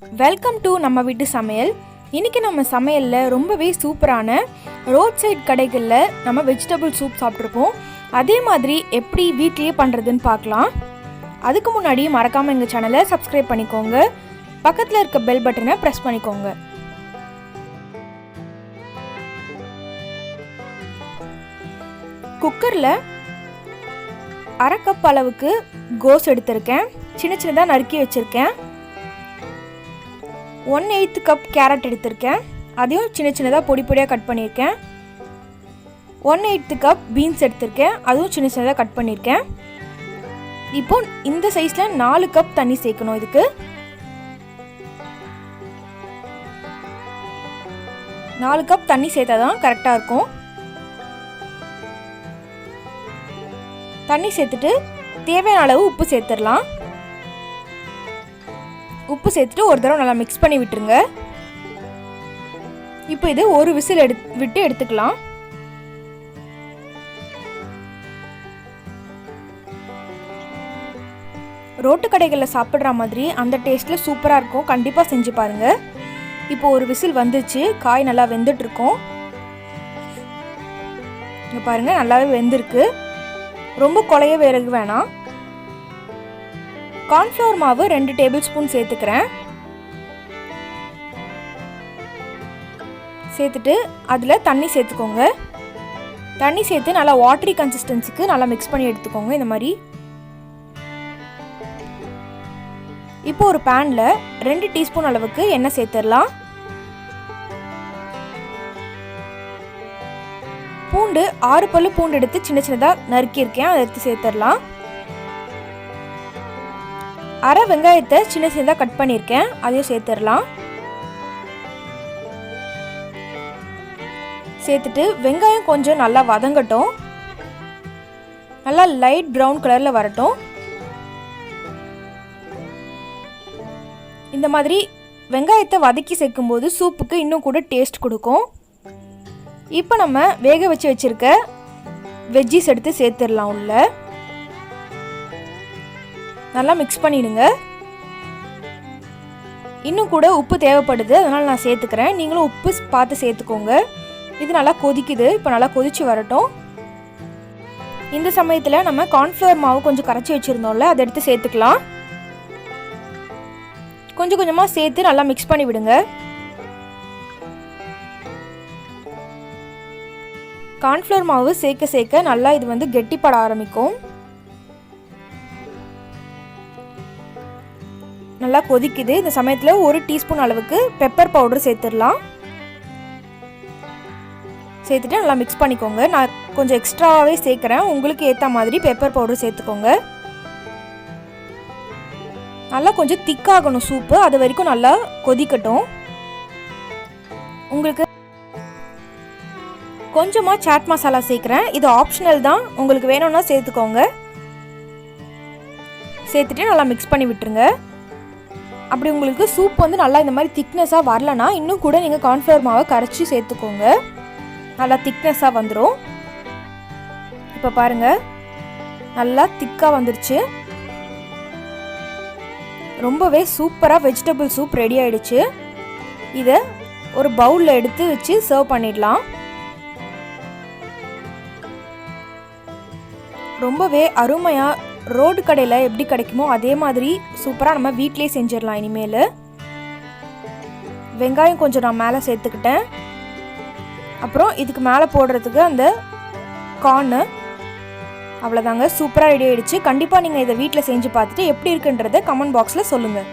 Welcome to நம்ம வீட்டு சமையல். இன்றைக்கி நம்ம சமையலில் ரொம்பவே சூப்பரான ரோட் சைட் கடைகளில் நம்ம வெஜிடபிள் சூப் சாப்பிட்ருப்போம். அதே மாதிரி எப்படி வீட்லேயே பண்ணுறதுன்னு பார்க்கலாம். அதுக்கு முன்னாடி மறக்காமல் எங்கள் சேனலை சப்ஸ்கிரைப் பண்ணிக்கோங்க. பக்கத்தில் இருக்க பெல் பட்டனை ப்ரெஸ் பண்ணிக்கோங்க. குக்கரில் அரை கப் அளவுக்கு கோஸ் எடுத்திருக்கேன். சின்ன சின்னதாக நறுக்கி வச்சுருக்கேன். 1/8 கப் கேரட் எடுத்திருக்கேன். அதையும் சின்ன சின்னதாக பொடி பொடியாக கட் பண்ணியிருக்கேன். 1/8 கப் பீன்ஸ் எடுத்திருக்கேன். அதுவும் சின்ன சின்னதாக கட் பண்ணியிருக்கேன். இப்போ இந்த சைஸில் 4 கப் தண்ணி சேர்க்கணும். இதுக்கு 4 கப் தண்ணி சேர்த்தா தான் கரெக்டாக இருக்கும். தண்ணி சேர்த்துட்டு தேவையான அளவு உப்பு சேர்த்துடலாம். உப்பு சேர்த்துட்டு ஒரு தடவை நல்லா மிக்ஸ் பண்ணி விட்டுருங்க. இப்போ இது ஒரு விசில் விட்டு எடுத்துக்கலாம். ரோட்டு கடைகளில் சாப்பிட்ற மாதிரி அந்த டேஸ்ட்டில் சூப்பராக இருக்கும். கண்டிப்பாக செஞ்சு பாருங்கள். இப்போ ஒரு விசில் வந்துச்சு. காய் நல்லா வெந்துட்டுருக்கோம். இங்கே பாருங்கள், நல்லாவே வெந்திருக்கு. ரொம்ப குழைய வேக வேணாம். கார்ன்ஃப்ளவர் மாவு 2 டேபிள் ஸ்பூன் சேர்த்துக்கிறேன். சேர்த்துட்டு அதில் தண்ணி சேர்த்துக்கோங்க. தண்ணி சேர்த்து நல்லா வாட்டரி கன்சிஸ்டன்சிக்கு நல்லா மிக்ஸ் பண்ணி எடுத்துக்கோங்க. இந்த மாதிரி இப்போ ஒரு பேனில் 2 டீஸ்பூன் அளவுக்கு எண்ணெய் சேர்த்துடலாம். பூண்டு 6 பல்லு பூண்டு எடுத்து சின்ன சின்னதாக நறுக்கியிருக்கேன். அதை எடுத்து சேர்த்துடலாம். அரை வெங்காயத்தை சின்ன சின்னதாக கட் பண்ணியிருக்கேன். அதையும் சேர்த்துடலாம். சேர்த்துட்டு வெங்காயம் கொஞ்சம் நல்லா வதங்கட்டும். நல்லா லைட் ப்ரௌன் கலரில் வரட்டும். இந்த மாதிரி வெங்காயத்தை வதக்கி சேர்க்கும்போது சூப்புக்கு இன்னும் கூட டேஸ்ட் கொடுக்கும். இப்போ நம்ம வேக வச்சு வச்சுருக்க வெஜ்ஜீஸ் எடுத்து சேர்த்துடலாம். உள்ள நல்லா மிக்ஸ் பண்ணிடுங்க. இன்னும் கூட உப்பு தேவைப்படுது, அதனால் நான் சேர்த்துக்கிறேன். நீங்களும் உப்பு பார்த்து சேர்த்துக்கோங்க. இது நல்லா கொதிக்குது. இப்போ நல்லா கொதிச்சு வரட்டும். இந்த சமயத்தில் நம்ம கார்ன்ஃப்ளவர் மாவு கொஞ்சம் கரைச்சி வச்சுருந்தோம்ல, அதை எடுத்து சேர்த்துக்கலாம். கொஞ்சம் கொஞ்சமாக சேர்த்து நல்லா மிக்ஸ் பண்ணி விடுங்க. கார்ன்ஃப்ளவர் மாவு சேர்க்க சேர்க்க நல்லா இது கெட்டிப்பட ஆரம்பிக்கும். நல்லா கொதிக்குது. இந்த சமயத்தில் 1 டீஸ்பூன் அளவுக்கு பெப்பர் பவுடர் சேர்த்துடலாம். சேர்த்துட்டு நல்லா மிக்ஸ் பண்ணிக்கோங்க. நான் கொஞ்சம் எக்ஸ்ட்ராவாகவே சேர்க்குறேன். உங்களுக்கு ஏற்ற மாதிரி பெப்பர் பவுடர் சேர்த்துக்கோங்க. நல்லா கொஞ்சம் திக்காகணும் சூப்பு. அது வரைக்கும் நல்லா கொதிக்கட்டும். உங்களுக்கு கொஞ்சமாக சாட் மசாலா சேர்க்குறேன். இது ஆப்ஷனல் தான், உங்களுக்கு வேணும்னா சேர்த்துக்கோங்க. சேர்த்துட்டு நல்லா மிக்ஸ் பண்ணி விட்டுருங்க. அப்படி உங்களுக்கு சூப் நல்லா இந்த மாதிரி திக்னஸாக வரலனா இன்னும் கூட நீங்கள் கார்ன்ஃப்ளவர் மாவை கரைச்சி சேர்த்துக்கோங்க. நல்லா திக்னஸாக வந்துடும். இப்போ பாருங்கள், நல்லா திக்காக வந்துருச்சு. ரொம்பவே சூப்பராக வெஜிடபிள் சூப் ரெடி ஆயிடுச்சு. இதை ஒரு பவுலில் எடுத்து வச்சு சர்வ் பண்ணிடலாம். ரொம்பவே அருமையாக ரோடு கடையில் எப்படி கிடைக்குமோ அதே மாதிரி சூப்பராக நம்ம வீட்டிலே செஞ்சிடலாம். இனிமேல் வெங்காயம் கொஞ்சம் நான் மேலே சேர்த்துக்கிட்டேன். அப்புறம் இதுக்கு மேலே போடுறதுக்கு அந்த கார்னு. அவ்வளோதாங்க, சூப்பராக ரெடி ஆகிடுச்சு. கண்டிப்பாக நீங்கள் இதை வீட்டில் செஞ்சு பார்த்துட்டு எப்படி இருக்குன்றதை கமெண்ட் பாக்ஸில் சொல்லுங்கள்.